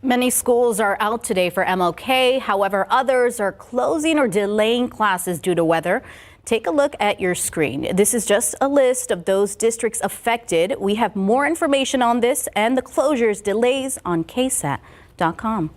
Many schools are out today for MLK. However, others are closing or delaying classes due to weather. Take a look at your screen. This is just a list of those districts affected. We have more information on this and the closures delays on KSAT.com.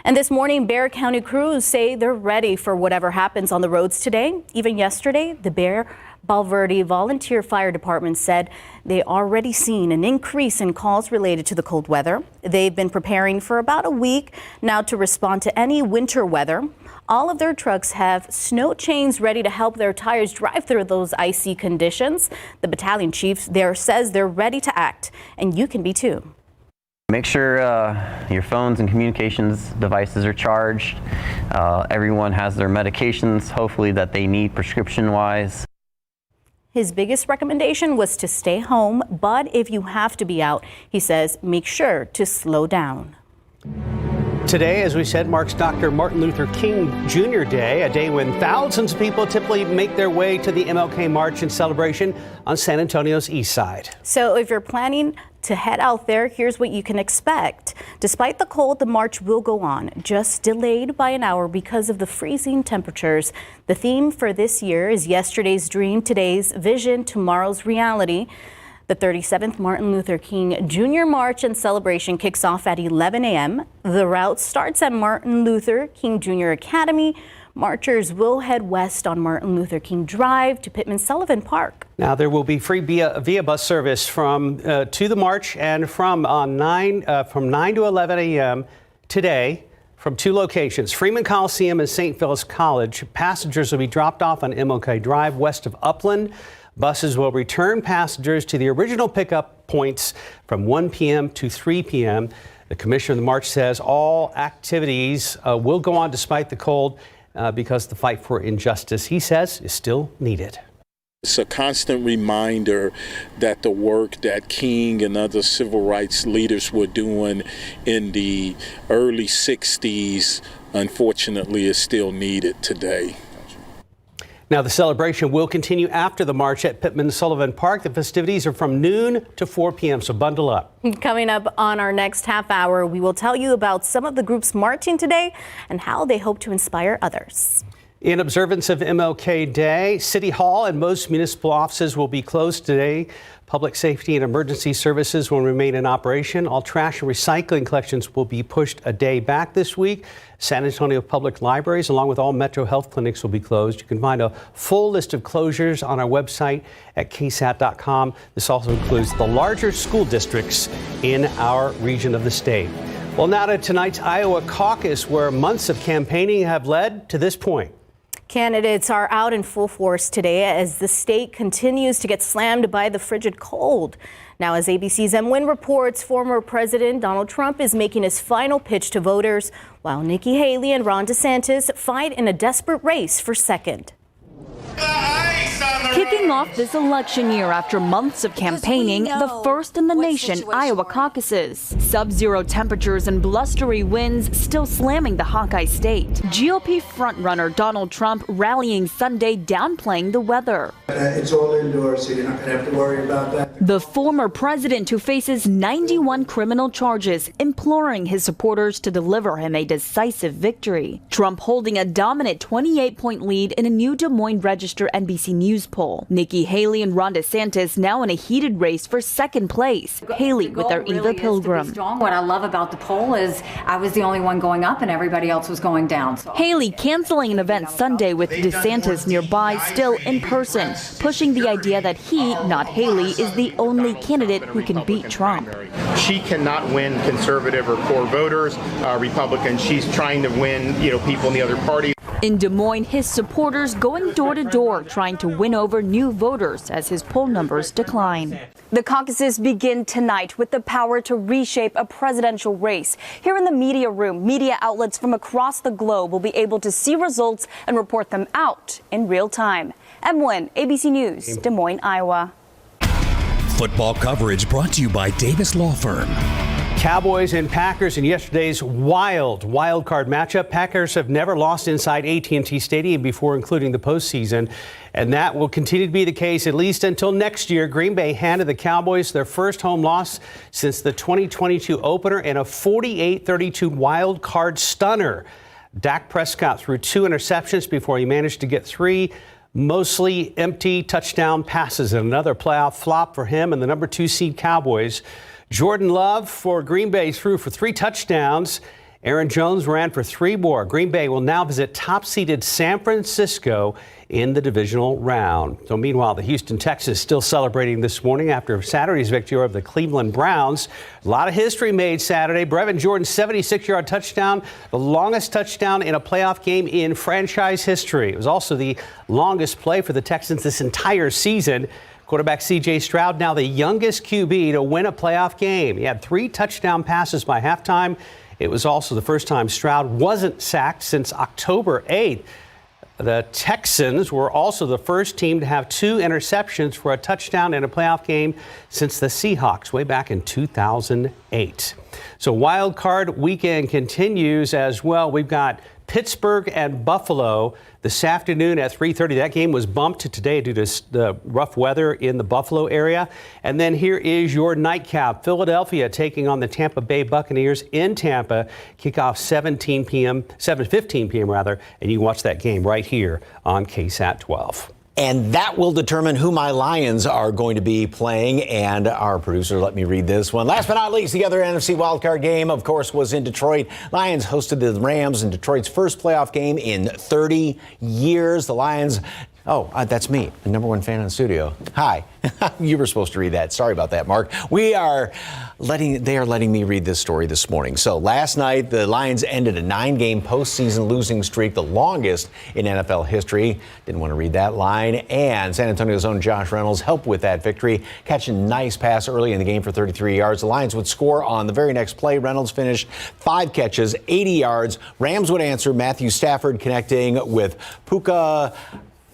And this morning, Bexar County crews say they're ready for whatever happens on the roads today. Even yesterday, the Bexar Valverde Volunteer Fire Department said they already seen an increase in calls related to the cold weather. They've been preparing for about a week now to respond to any winter weather. All of their trucks have snow chains ready to help their tires drive through those icy conditions. The battalion chief there says they're ready to act, and you can be too. Make sure your phones and communications devices are charged. Everyone has their medications, hopefully that they need prescription-wise. His biggest recommendation was to stay home, but if you have to be out, he says, make sure to slow down. Today, as we said, marks Dr. Martin Luther King Jr. Day, a day when thousands of people typically make their way to the MLK March in celebration on San Antonio's east side. So if you're planning to head out there, here's what you can expect. Despite the cold, the march will go on, just delayed by an hour because of the freezing temperatures. The theme for this year is yesterday's dream, today's vision, tomorrow's reality. The 37th Martin Luther King Jr. March and celebration kicks off at 11 a.m. The route starts at Martin Luther King Jr. Academy. Marchers will head west on Martin Luther King Drive to Pittman Sullivan Park. Now there will be free via bus service from to the march and from 9 to 11 a.m. today from two locations, Freeman Coliseum and St. Philip's College. Passengers will be dropped off on MLK Drive west of Upland. Buses will return passengers to the original pickup points from 1 p.m. to 3 p.m. The commissioner of the march says all activities will go on despite the cold because the fight for injustice, he says, is still needed. It's a constant reminder that the work that King and other civil rights leaders were doing in the early 60s, unfortunately, is still needed today. Now, the celebration will continue after the march at Pittman Sullivan Park. The festivities are from noon to 4 p.m., so bundle up. Coming up on our next half hour, we will tell you about some of the groups marching today and how they hope to inspire others. In observance of MLK Day, City Hall and most municipal offices will be closed today. Public safety and emergency services will remain in operation. All trash and recycling collections will be pushed a day back this week. San Antonio Public Libraries, along with all Metro Health clinics, will be closed. You can find a full list of closures on our website at KSAT.com. This also includes the larger school districts in our region of the state. Well, now to tonight's Iowa caucus, where months of campaigning have led to this point. Candidates are out in full force today as the state continues to get slammed by the frigid cold. Now, as ABC's Wynn reports, former President Donald Trump is making his final pitch to voters, while Nikki Haley and Ron DeSantis fight in a desperate race for second. Kicking off this election year after months of campaigning, the first in the nation Iowa caucuses. Sub-zero temperatures and blustery winds still slamming the Hawkeye state. GOP frontrunner Donald Trump rallying Sunday, downplaying the weather. It's all indoors, so you're not going to have to worry about that. The former president, who faces 91 criminal charges, imploring his supporters to deliver him a decisive victory. Trump holding a dominant 28-point lead in a new Des Moines Register NBC News poll. Nikki Haley and Ron DeSantis now in a heated race for second place. Haley with their Eva Pilgrim. What I love about the poll is I was the only one going up and everybody else was going down. Haley canceling an event Sunday with DeSantis nearby, still in person, pushing the idea that he, not Haley, is the only candidate who can beat Trump. She cannot win conservative or core voters, Republicans. She's trying to win, people in the other party. In Des Moines, his supporters going door to door, trying to win over new voters as his poll numbers decline. The caucuses begin tonight with the power to reshape a presidential race. Here in the media room, media outlets from across the globe will be able to see results and report them out in real time. Wynn, ABC News, Des Moines, Iowa. Football coverage brought to you by Davis Law Firm. Cowboys and Packers in yesterday's wild card matchup. Packers have never lost inside AT&T Stadium before, including the postseason, and that will continue to be the case at least until next year. Green Bay handed the Cowboys their first home loss since the 2022 opener in a 48-32 wild card stunner. Dak Prescott threw 2 interceptions before he managed to get 3 mostly empty touchdown passes, and another playoff flop for him and the number 2 seed Cowboys. Jordan Love for Green Bay threw for 3 touchdowns. Aaron Jones ran for 3 more. Green Bay will now visit top-seeded San Francisco in the divisional round. So meanwhile, the Houston Texans still celebrating this morning after Saturday's victory over the Cleveland Browns. A lot of history made Saturday. Brevin Jordan's 76-yard touchdown, the longest touchdown in a playoff game in franchise history. It was also the longest play for the Texans this entire season. Quarterback C.J. Stroud, now the youngest QB to win a playoff game. He had 3 touchdown passes by halftime. It was also the first time Stroud wasn't sacked since October 8th. The Texans were also the first team to have 2 interceptions for a touchdown in a playoff game since the Seahawks way back in 2008. So wild card weekend continues as well. We've got Pittsburgh and Buffalo this afternoon at 3:30. That game was bumped to today due to the rough weather in the Buffalo area. And then here is your nightcap. Philadelphia taking on the Tampa Bay Buccaneers in Tampa. Kickoff 7:15 p.m. rather. And you can watch that game right here on KSAT 12. And that will determine who my Lions are going to be playing. And our producer let me read this one. Last but not least, the other NFC wildcard game, of course, was in Detroit. Lions hosted the Rams in Detroit's first playoff game in 30 years. The Lions... Oh, that's me, the number 1 fan in the studio. Hi. You were supposed to read that. Sorry about that, Mark. They are letting me read this story this morning. So last night, the Lions ended a 9-game postseason losing streak, the longest in NFL history. Didn't want to read that line. And San Antonio's own Josh Reynolds helped with that victory, catching a nice pass early in the game for 33 yards. The Lions would score on the very next play. Reynolds finished 5 catches, 80 yards. Rams would answer, Matthew Stafford connecting with Puka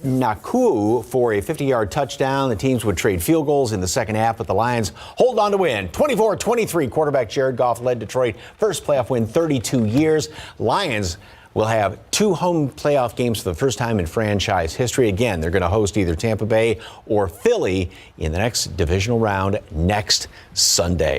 Nakua for a 50-yard touchdown. The teams would trade field goals in the second half, but the Lions hold on to win. 24-23, quarterback Jared Goff led Detroit. First playoff win, 32 years. Lions will have 2 home playoff games for the first time in franchise history. Again, they're going to host either Tampa Bay or Philly in the next divisional round next Sunday.